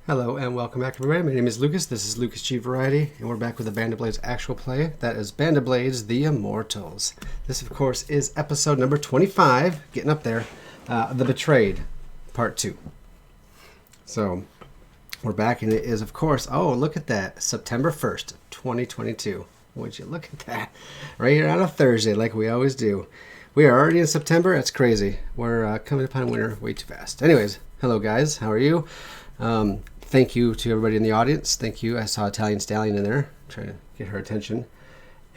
Hello and welcome back, everybody. My name is Lucas. This is Lucas G Variety, and we're back with the Band of Blades actual play. That is Band of Blades: The Immortals. This, of course, is episode number 25, getting up there. The Betrayed, part 2. So, we're back, and it is, of course, oh, look at that, September 1st, 2022. Would you look at that? Right here on a Thursday, like we always do. We are already in September. That's crazy. We're coming upon winter way too fast. Anyways, hello, guys. How are you? Thank you to everybody in the audience. Thank you. I saw Italian Stallion in there, trying to get her attention.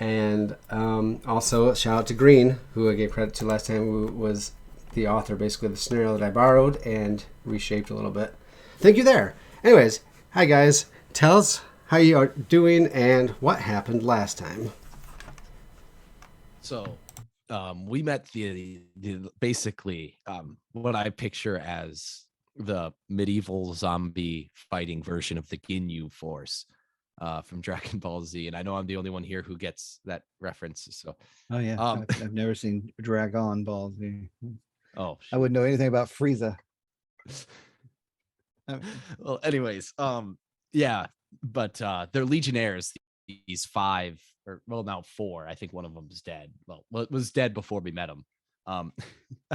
And also, shout out to Green, who I gave credit to last time, who was the author, basically, of the scenario that I borrowed and reshaped a little bit. Thank you there. Anyways, hi, guys. Tell us how you are doing and what happened last time. So, we met the basically what I picture as the medieval zombie fighting version of the Ginyu Force from Dragon Ball Z, and I know I'm the only one here who gets that reference. So, Oh yeah, um, I've never seen Dragon Ball Z. oh, I wouldn't know anything about Frieza. well, anyways, yeah, but they're Legionnaires. These five, or well, now four. I think one of them is dead. Well, was dead before we met him. Um,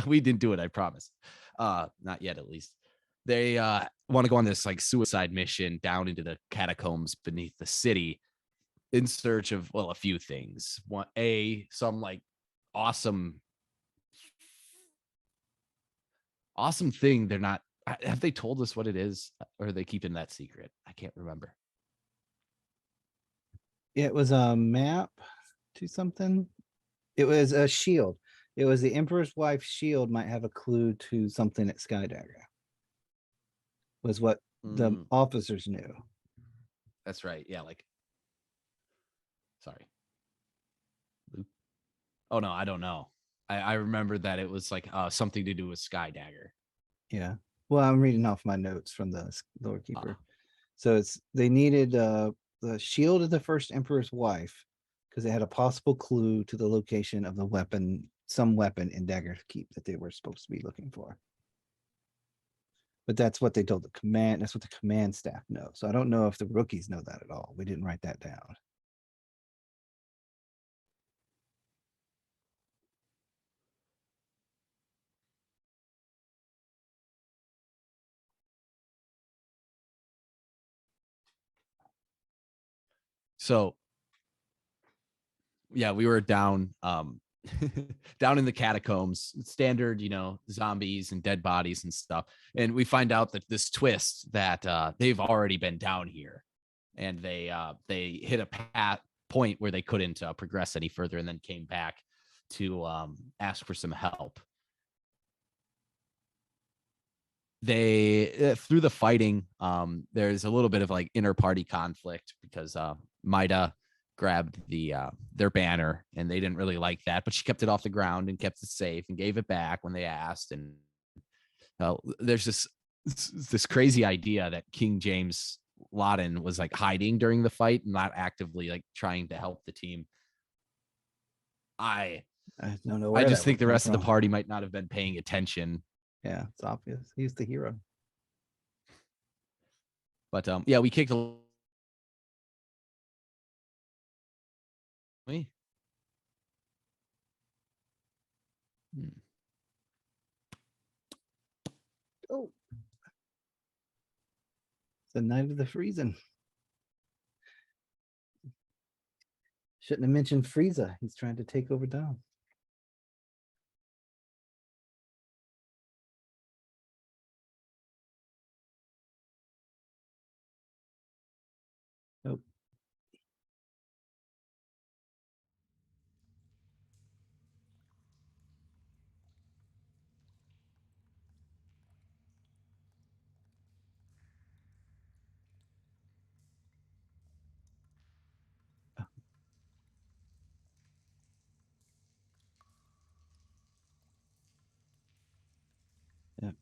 we didn't do it, I promise. Not yet, at least. They want to go on this like suicide mission down into the catacombs beneath the city in search of, well, a few things. One, some like awesome awesome thing. They're not, have they told us what it is, or are they keeping that secret? I can't remember. It was a map to something. It was a shield. It was the Emperor's wife's shield might have a clue to something at Skydagger. Was what the officers knew. That's right. Yeah, like, sorry. Oh no, I don't know. I remember that it was like something to do with Skydagger. Yeah. Well, I'm reading off my notes from the Lord Keeper. So it's they needed the shield of the first Emperor's wife because they had a possible clue to the location of the weapon, some weapon in Dagger's Keep that they were supposed to be looking for. But that's what they told the command. That's what the command staff knows. So I don't know if the rookies know that at all. We didn't write that down. So yeah, we were down down in the catacombs, standard, zombies and dead bodies and stuff. And we find out that this twist that they've already been down here, and they hit a point where they couldn't progress any further, and then came back to ask for some help. They through the fighting, there's a little bit of like inner party conflict because Maida grabbed their banner, and they didn't really like that, but she kept it off the ground and kept it safe and gave it back when they asked. And there's this crazy idea that King James Laden was like hiding during the fight and not actively like trying to help the team. I don't know. I just think the rest of the party might not have been paying attention. Yeah, it's obvious. He's the hero. But yeah, we kicked me. Oh, it's the night of the freezing. Shouldn't have mentioned Frieza. He's trying to take over Dom. Nope. Yep.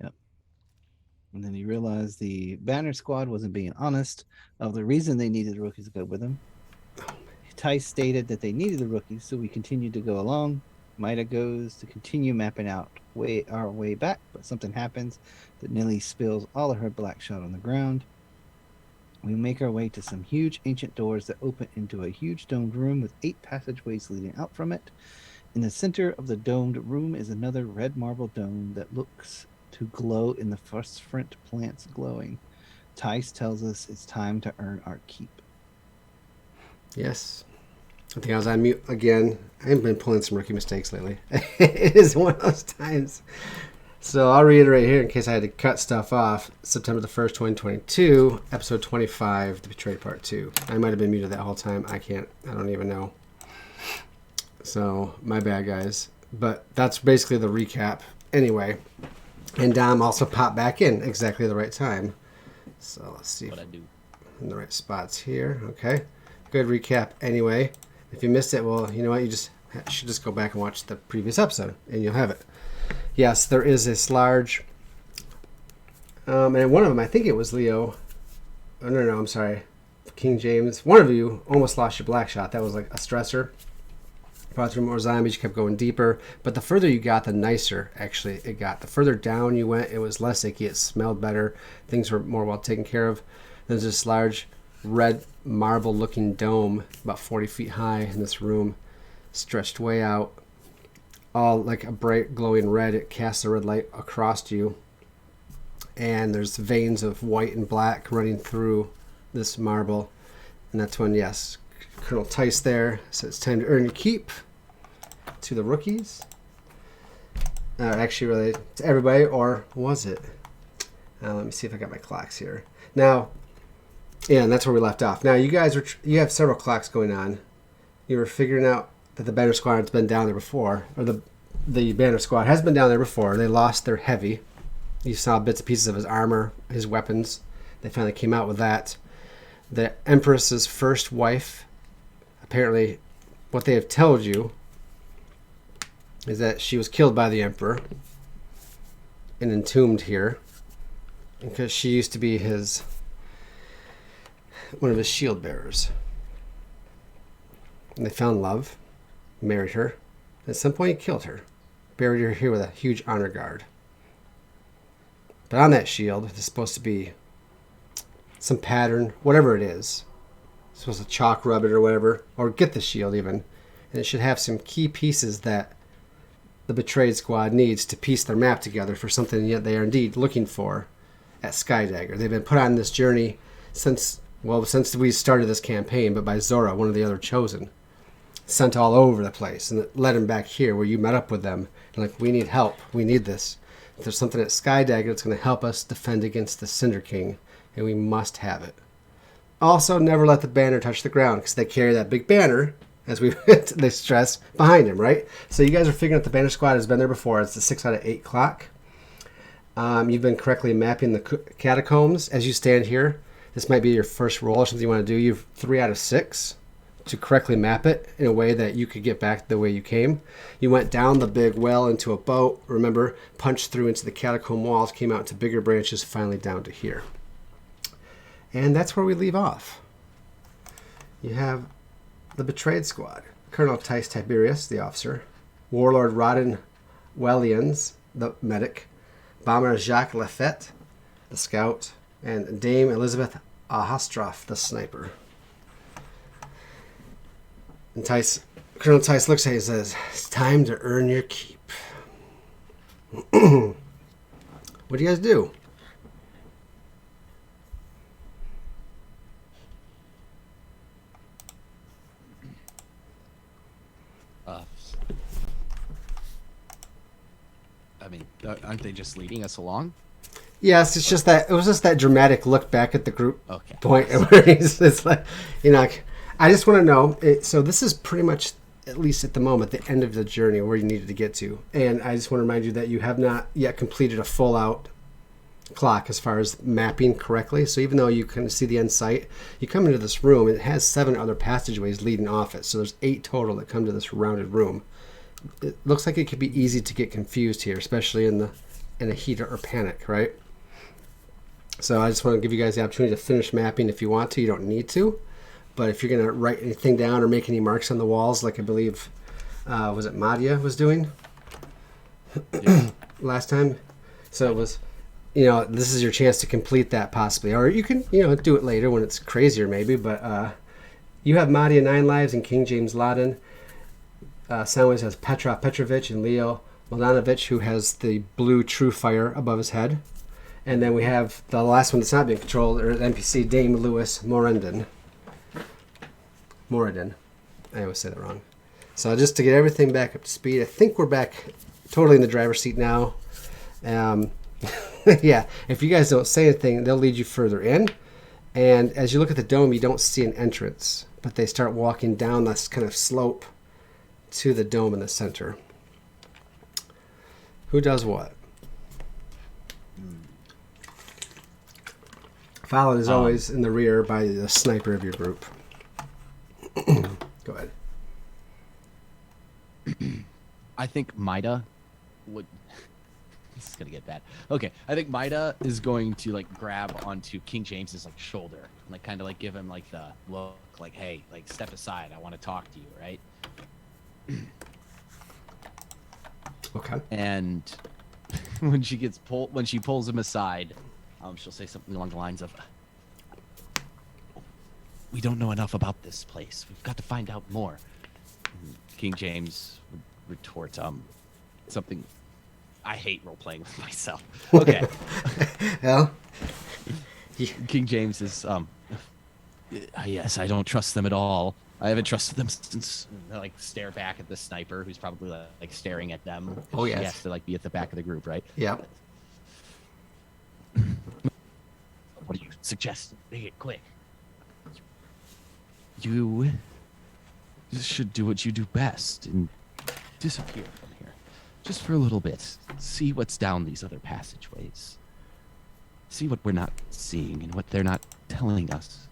Yep. And then he realized the Banner Squad wasn't being honest of the reason they needed rookies to go with him. Tice stated that they needed the rookies, so we continued to go along. Mida goes to continue mapping out our way back, but something happens that nearly spills all of her black shot on the ground. We make our way to some huge ancient doors that open into a huge domed room with 8 passageways leading out from it. In the center of the domed room is another red marble dome that looks to glow in the phosphorescent plants glowing. Tice tells us it's time to earn our keep. Yes. I think I was on mute again. I've been pulling some rookie mistakes lately. It is one of those times. So I'll reiterate here in case I had to cut stuff off. September the 1st, 2022, episode 25, The Betrayed Part 2. I might have been muted that whole time. I don't even know. So my bad, guys. But that's basically the recap. Anyway, and Dom also popped back in exactly the right time. So let's see What I do. in the right spots here. Okay. Good recap anyway. If you missed it, well, you know what? You should just go back and watch the previous episode, and you'll have it. Yes, there is this large, and one of them, I think it was Leo. Oh, no, I'm sorry. King James. One of you almost lost your black shot. That was like a stressor. Brought through more zombies, you kept going deeper. But the further you got, the nicer, actually, it got. The further down you went, it was less icky. It smelled better. Things were more well taken care of. There's this large red marble-looking dome, about 40 feet high in this room, stretched way out. All like a bright glowing red. It casts a red light across you. And there's veins of white and black running through this marble. And that's when, yes, Colonel Tice there says it's time to earn your keep to the rookies. Actually, really, to everybody, or was it? Let me see if I got my clocks here. Now, yeah, and that's where we left off. Now, you guys you have several clocks going on. You were figuring out that the Banner Squad's been down there before, or the Banner Squad has been down there before. They lost their heavy. You saw bits and pieces of his armor, his weapons. They finally came out with that. The Empress's first wife, apparently, what they have told you is that she was killed by the Emperor and entombed here because she used to be one of his shield bearers. And they found love, married her. At some point, he killed her, buried her here with a huge honor guard. But on that shield, there's supposed to be some pattern, whatever it is. It's supposed to chalk rub it or whatever, or get the shield even. And it should have some key pieces that the Betrayed Squad needs to piece their map together for something yet they are indeed looking for at Skydagger. They've been put on this journey since we started this campaign, but by Zora, one of the other chosen. Sent all over the place, and it led them back here where you met up with them. And like, we need help. We need this. If there's something at Skydagger that's going to help us defend against the Cinder King, and we must have it. Also, never let the banner touch the ground, because they carry that big banner, as they stress, behind him, right? So you guys are figuring out the Banner Squad has been there before. It's the 6 out of 8 clock. You've been correctly mapping the catacombs as you stand here. This might be your first roll or something you want to do. You've 3 out of 6 to correctly map it in a way that you could get back the way you came. You went down the big well into a boat, remember, punched through into the catacomb walls, came out to bigger branches, finally down to here. And that's where we leave off. You have the Betrayed Squad. Colonel Tice Tiberius, the officer. Warlord Rodden Wellians, the medic. Bomber Jacques Lafette, the scout. And Dame Elizabeth Ahastroff, the sniper. And Colonel Tice looks at you and says, "It's time to earn your keep." What do you guys do? I mean, aren't they just leading us along? Yes, it's just that it was just that dramatic look back at the group Okay. point where it's like, I just want to know. So this is pretty much, at least at the moment, the end of the journey where you needed to get to, and I just want to remind you that you have not yet completed a full out clock as far as mapping correctly. So even though you can see the end site, you come into this room and it has 7 other passageways leading off it. So there's 8 total that come to this rounded room. It looks like it could be easy to get confused here, especially in a heat or panic, right? So I just want to give you guys the opportunity to finish mapping if you want to. You don't need to. But if you're going to write anything down or make any marks on the walls, like I believe, was it Madia was doing last time? So it was, this is your chance to complete that possibly. Or you can, do it later when it's crazier maybe. But you have Madia 9 lives and King James Laden. Soundwaves has Petra Petrovich and Leo Milanovic, who has the blue True Fire above his head. And then we have the last one that's not being controlled, or the NPC, Dame Lewis Moradin. I always say that wrong. So just to get everything back up to speed, I think we're back totally in the driver's seat now. Yeah, if you guys don't say anything, they'll lead you further in. And as you look at the dome, you don't see an entrance, but they start walking down this kind of slope to the dome in the center. Who does what? Fallon is always in the rear by the sniper of your group. Go ahead. I think Maida would. This is gonna get bad. Okay, I think Maida is going to like grab onto King James's like shoulder, and, like kind of like give him like the look, like, hey, like step aside, I want to talk to you, right? Okay. And when she pulls him aside, she'll say something along the lines of, "We don't know enough about this place. We've got to find out more." And King James would retort, something. I hate role playing with myself. Okay. Well, King James is, yes, I don't trust them at all. I haven't trusted them since. They, like, stare back at the sniper, who's probably like staring at them. Oh, yes. He has to like be at the back of the group, right? yeah. What do you suggest? Make it quick. You should do what you do best and disappear from here. Just for a little bit. See what's down these other passageways. See what we're not seeing and what they're not telling us.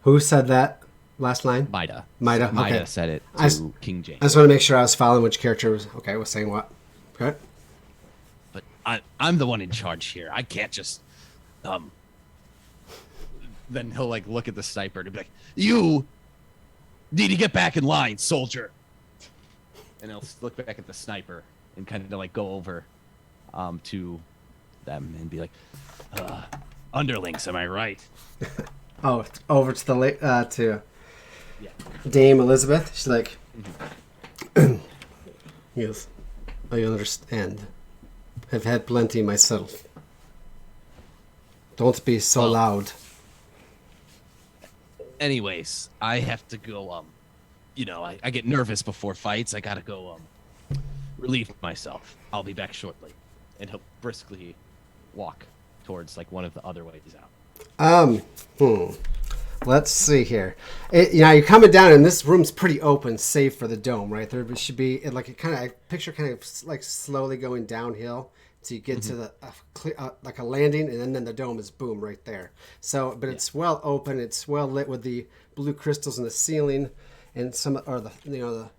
Who said that last line? Maida. Maida, okay. Maida said it to King James. I just want to make sure I was following which character was saying what. Okay. But I'm the one in charge here. I can't just then he'll like look at the sniper and be like, "You need to get back in line, soldier." And he'll look back at the sniper and kind of like go over to them and be like, "Underlings, am I right?" Oh, over to the to Yeah. Dame Elizabeth. She's like, yes, I understand. I've had plenty myself. Don't be so loud. Anyways, I have to go. I get nervous before fights. I gotta go relieve myself. I'll be back shortly. And he'll briskly walk towards like one of the other ways out. Let's see here. You're coming down, and this room's pretty open, save for the dome, right? There should be like I picture kind of like slowly going downhill till you get to the like a landing, and then the dome is boom right there. So, but it's well open. It's well lit with the blue crystals in the ceiling, and the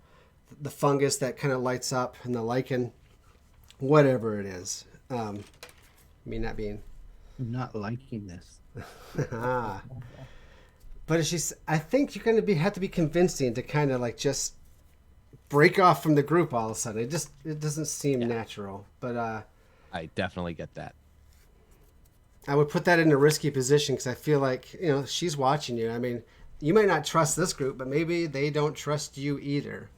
fungus that kind of lights up, and the lichen, whatever it is. Me not being. I'm not liking this. But I think you're going to have to be convincing to kind of like just break off from the group all of a sudden. It doesn't seem natural. But I definitely get that. I would put that in a risky position because I feel like she's watching you. I mean, you might not trust this group, but maybe they don't trust you either.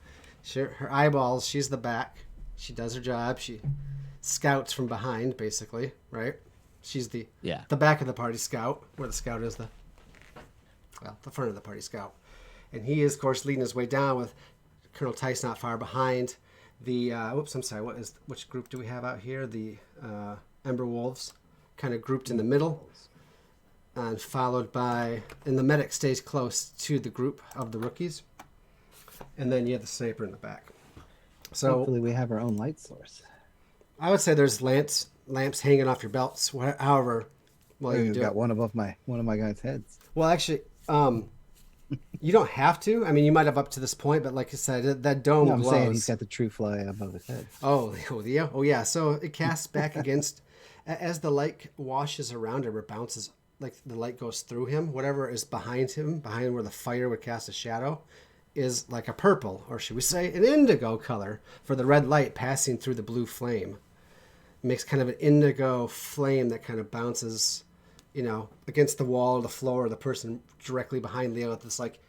Her eyeballs. She's the back. She does her job. She scouts from behind, basically, right? She's the back of the party scout, where the scout is the front of the party scout. And he is, of course, leading his way down with Colonel Tice not far behind. The, which group do we have out here? The Ember Wolves, kind of grouped in the middle. And followed by, and the medic stays close to the group of the rookies. And then you have the sniper in the back. So hopefully we have our own light source. I would say there's lamps hanging off your belts. However, You've got one above one of my guys' heads. Well, actually, you don't have to. I mean, you might have up to this point, but like I said, that dome glows. I'm saying he's got the true fly above his head. Oh yeah. So it casts back against as the light washes around it, or bounces like the light goes through him. Whatever is behind him, behind where the fire would cast a shadow, is like a purple, or should we say an indigo color for the red light passing through the blue flame. It makes kind of an indigo flame that kind of bounces, against the wall or the floor or the person directly behind Leo at this like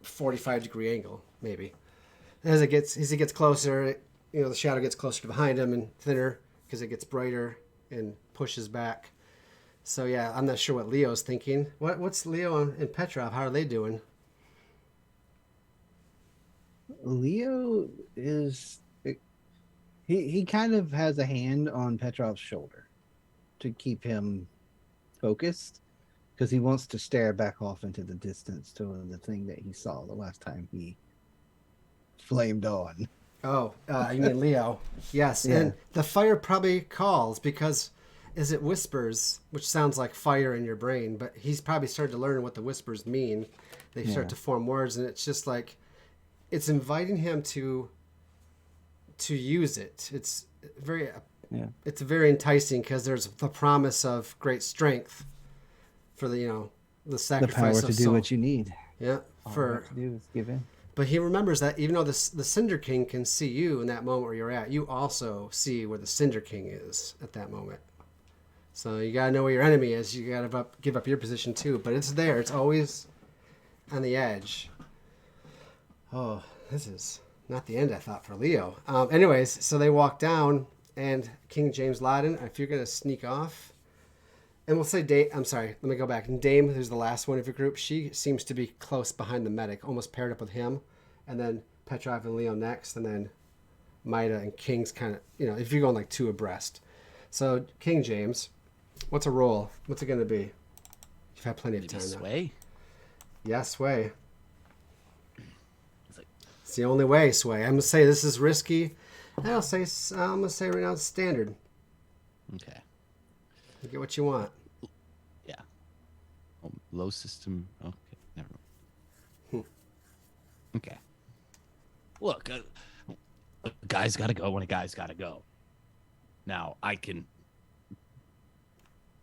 45-degree angle, maybe. As he gets closer, the shadow gets closer to behind him and thinner because it gets brighter and pushes back. So yeah, I'm not sure what Leo's thinking. What's Leo and Petrov? How are they doing? Leo is he kind of has a hand on Petrov's shoulder to keep him focused because he wants to stare back off into the distance to the thing that he saw the last time he flamed on. Oh, you mean Leo? Yes, Yeah. And the fire probably calls because as it whispers, which sounds like fire in your brain, but he's probably started to learn what the whispers mean. They start to form words, and it's just like it's inviting him to use it. It's very enticing because there's the promise of great strength for the sacrifice The power of to do soul. what you need. Yeah, All you have to do is give in. But he remembers that even though the Cinder King can see you in that moment where you're at, you also see where the Cinder King is at that moment. So you gotta know where your enemy is. You gotta give up your position too. But it's there. It's always on the edge. Oh, this is not the end I thought for Leo. Anyways, so they walk down, and King James Laden, if you're gonna sneak off, and we'll say Dame. I'm sorry. Let me go back. And Dame, who's the last one of your group, she seems to be close behind the medic, almost paired up with him, and then Petrov and Leo next, and then Maida and King's kind of, if you're going like two abreast. So King James, what's a roll? What's it going to be? You've had plenty of Maybe time now. sway. Yeah, sway. It's like, It's the only way, sway. I'm gonna say this is risky. And I'm gonna say right now it's standard. okay. You get what you want. Yeah. Oh, low system. Okay. Never mind. Okay. Look, a guy's got to go when a guy's got to go. Now,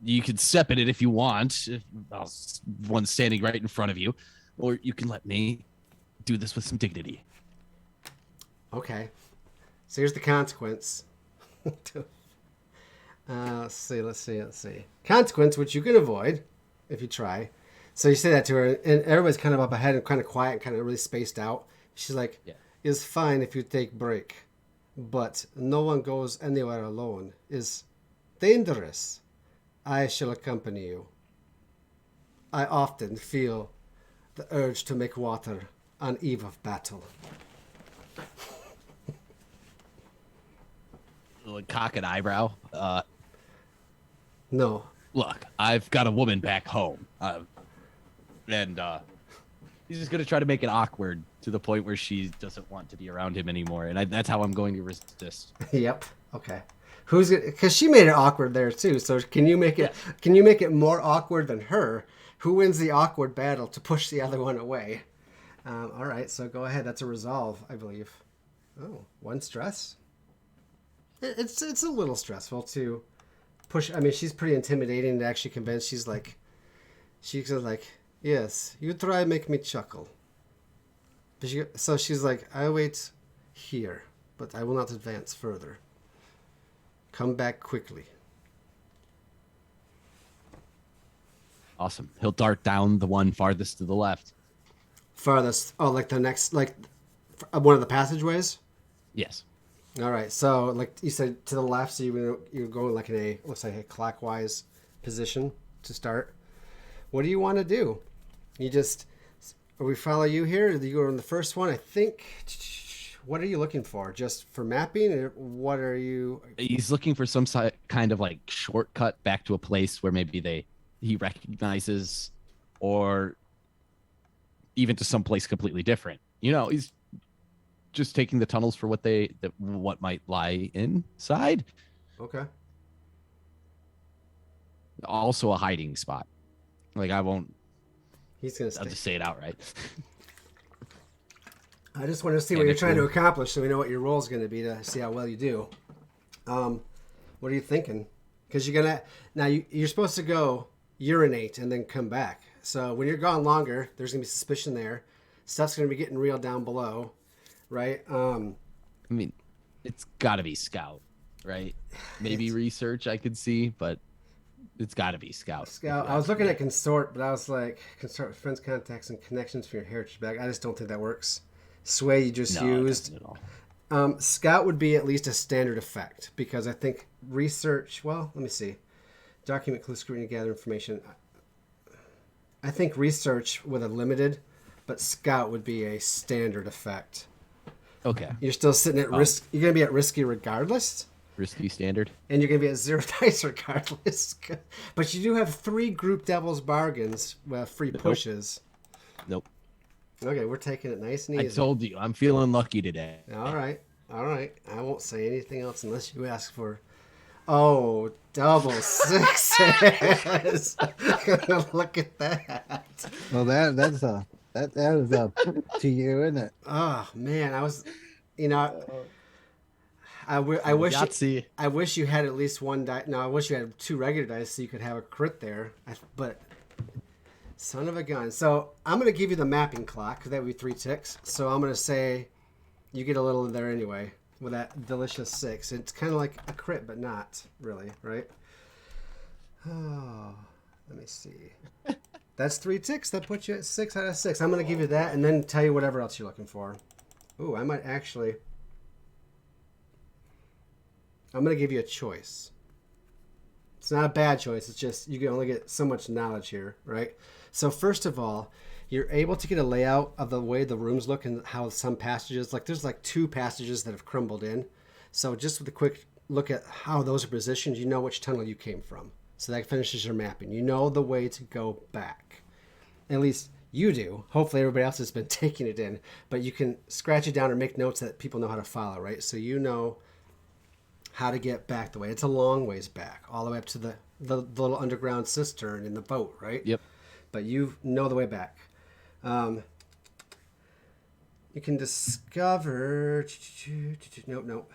you can step in it if you want. If one standing right in front of you, or you can let me do this with some dignity. Okay. So here's the consequence. Let's see. Consequence, which you can avoid if you try. So you say that to her, and everybody's kind of up ahead and kind of quiet and kind of really spaced out. She's like, Yeah. "It's fine if you take break, but no one goes anywhere alone. It's dangerous. I shall accompany you. I often feel the urge to make water on eve of battle." Like cock an eyebrow. No. Look, I've got a woman back home, and he's just gonna try to make it awkward to the point where she doesn't want to be around him anymore, and that's how I'm going to resist. Yep. Okay. Who's it? Because she made it awkward there too. So can you make it? Can you make it more awkward than her? Who wins the awkward battle to push the other one away? All right. So go ahead. That's a resolve, I believe. Oh, one stress. It's a little stressful to push. I mean, she's pretty intimidating to actually convince. She's like, yes, you try make me chuckle. But so she's like, I wait here, but I will not advance further. Come back quickly. Awesome. He'll dart down the one farthest to the left. Farthest. Oh, like the next, like one of the passageways? Yes. All right. So, like you said, to the left, so you're going like in a, let's say, a clockwise position to start. What do you want to do? We follow you here? Do you go on the first one? I think. What are you looking for? Just for mapping? Or what are you? He's looking for some kind of like shortcut back to a place where maybe he recognizes, or even to some place completely different. He's just taking the tunnels for what might lie inside. Okay. Also a hiding spot. Like I'll Just say it outright. I just want to see what you're trying to accomplish, so we know what your role is going to be to see how well you do. What are you thinking? Because you're supposed to go urinate and then come back. So when you're gone longer, there's gonna be suspicion there. Stuff's gonna be getting real down below, right? I mean, it's got to be Scout, right? Maybe research I could see, but it's got to be Scout. Scout. I was looking at consort, but I was like, consort with friends, contacts, and connections for your heritage bag. I just don't think that works. Sway you just No, it used. doesn't at all. Scout would be at least a standard effect because I think research. Well, let me see. Document, clue, scrutiny, gather information. I think research with a limited, but Scout would be a standard effect. Okay. You're still sitting at risk. You're gonna be at risky regardless. Risky standard. And you're going to be at 0 dice regardless. But you do have 3 group devil's bargains with free pushes. Nope. Okay, we're taking it nice and I easy. told you, I'm feeling lucky today. All right. I won't say anything else unless you ask for. Oh, double sixes. Look at that. Well, that is up to you, isn't it? Oh, man. I wish Yahtzee. I wish you had at least one die. No, I wish you had 2 regular dice so you could have a crit there. But son of a gun. So I'm going to give you the mapping clock. That would be 3 ticks. So I'm going to say you get a little there anyway with that delicious 6. It's kind of like a crit, but not really, right? Oh, let me see. That's 3 ticks. That puts you at 6 out of 6. I'm going to give you that and then tell you whatever else you're looking for. Ooh, I might actually... I'm going to give you a choice. It's not a bad choice. It's just you can only get so much knowledge here, right? So first of all, you're able to get a layout of the way the rooms look and how some passages, like there's like 2 passages that have crumbled in. So just with a quick look at how those are positioned, you know which tunnel you came from. So that finishes your mapping. You know the way to go back. At least you do. Hopefully everybody else has been taking it in. But you can scratch it down or make notes that people know how to follow, right? So you know how to get back the way. It's a long ways back, all the way up to the little underground cistern in the boat, right? Yep. But you know the way back. You can discover... Nope.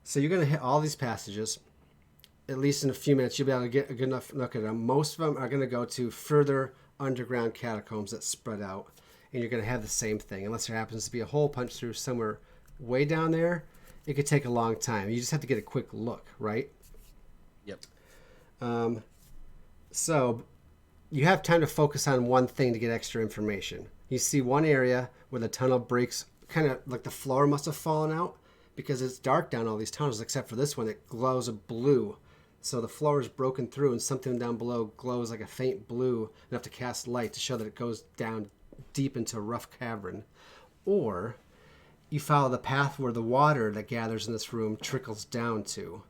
So you're going to hit all these passages. At least in a few minutes, you'll be able to get a good enough look at them. Most of them are going to go to further underground catacombs that spread out. And you're going to have the same thing. Unless there happens to be a hole punched through somewhere way down there, it could take a long time. You just have to get a quick look, right? Yep. So you have time to focus on one thing to get extra information. You see one area where the tunnel breaks, kind of like the floor must have fallen out because it's dark down all these tunnels, except for this one. It glows a blue. So the floor is broken through and something down below glows like a faint blue enough to cast light to show that it goes down deep into a rough cavern. Or you follow the path where the water that gathers in this room trickles down to.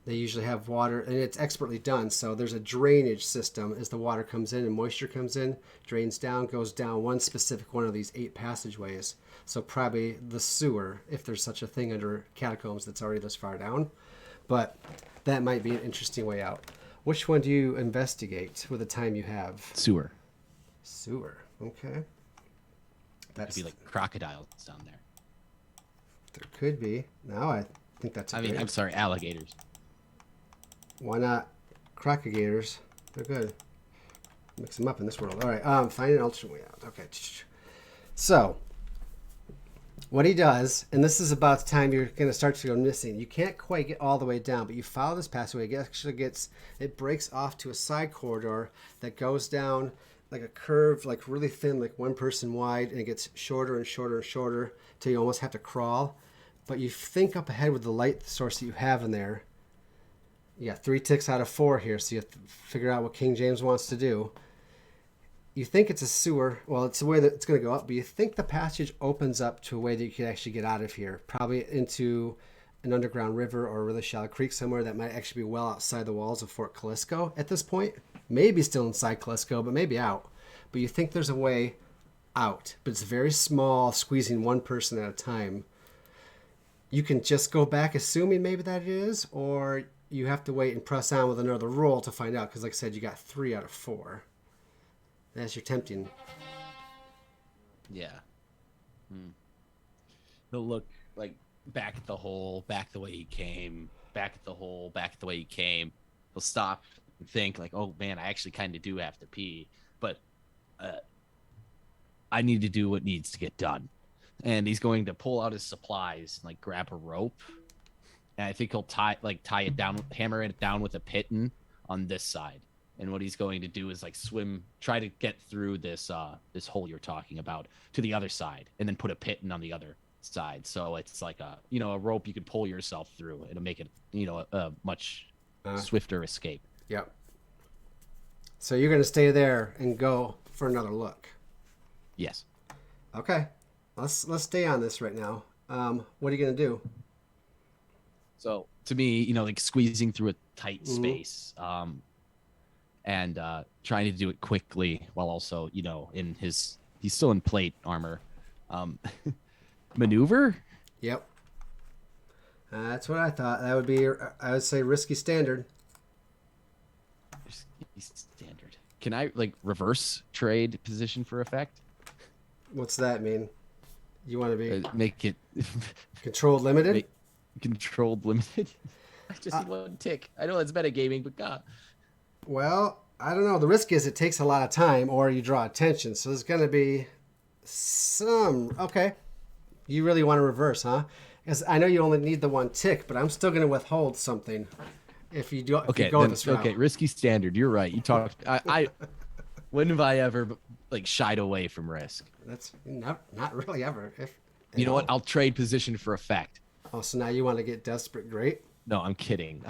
They usually have water, and it's expertly done. So there's a drainage system as the water comes in and moisture comes in, drains down, goes down one specific one of these 8 passageways. So probably the sewer, if there's such a thing under catacombs that's already this far down. But that might be an interesting way out. Which one do you investigate with the time you have? Sewer. Sewer. Okay. That'd be like crocodiles down there. There could be. No, I think that's. I'm sorry, alligators. Why not crocodilators? They're good. Mix them up in this world. All right. Find an alternate way out. Okay. So, what he does, and this is about the time you're going to start to go missing. You can't quite get all the way down, but you follow this passageway. It breaks off to a side corridor that goes down like a curve, like really thin, like 1 person wide, and it gets shorter and shorter and shorter till you almost have to crawl. But you think up ahead with the light source that you have in there. You got 3 ticks out of 4 here, so you have to figure out what King James wants to do. You think it's a sewer. Well, it's the way that it's going to go up, but you think the passage opens up to a way that you could actually get out of here, probably into an underground river or a really shallow creek somewhere that might actually be well outside the walls of Fort Callisto at this point. Maybe still inside Callisto, but maybe out. But you think there's a way out, but it's very small, squeezing 1 person at a time. You can just go back assuming maybe that it is, or you have to wait and press on with another roll to find out, because like I said, you got 3 out of 4. That's your tempting. Yeah. He'll look like back at the hole, back the way he came, back at the hole, back the way he came. he'll stop and think like, oh man, I actually kind of do have to pee, but I need to do what needs to get done. And he's going to pull out his supplies and like grab a rope. And I think he'll tie it down, hammer it down with a piton on this side. And what he's going to do is like swim, try to get through this this hole you're talking about to the other side, and then put a piton on the other side. So it's like a a rope you could pull yourself through. It'll make it a much swifter escape. Yep. So you're gonna stay there and go for another look. Yes. Okay. Let's stay on this right now. What are you gonna do? So to me, like squeezing through a tight space, and trying to do it quickly while also, he's still in plate armor. Maneuver? Yep. That's what I thought. That would be, I would say, risky standard. Standard. Can I like reverse trade position for effect? What's that mean? You want to be Make it controlled limited? Controlled limited. I just need one tick. I know that's metagaming, but God. Well, I don't know. The risk is it takes a lot of time or you draw attention. So there's going to be some. Okay. You really want to reverse, huh? Because I know you only need the one tick, but I'm still going to withhold something if you do. Okay. If you go this route. Okay. Risky standard. You're right. You talked. I when have I ever like shied away from risk? That's not really ever. You know what? I'll trade position for effect. Oh, so now you want to get desperate? Great. No, I'm kidding.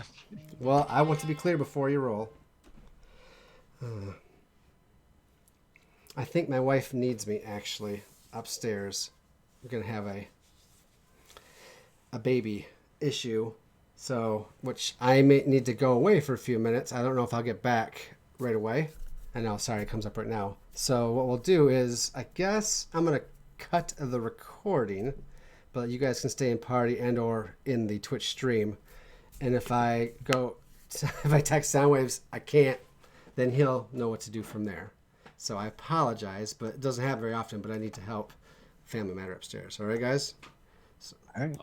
Well, I want to be clear before you roll. I think my wife needs me actually upstairs. We're gonna have a baby issue, so which I may need to go away for a few minutes. I don't know if I'll get back right away. I know, sorry, it comes up right now. So what we'll do is, I guess I'm gonna cut the recording, but you guys can stay in party and or in the Twitch stream. And if I text Soundwaves, I can't, then he'll know what to do from there. So I apologize, but it doesn't happen very often, but I need to help family matter upstairs. All right, guys? All right.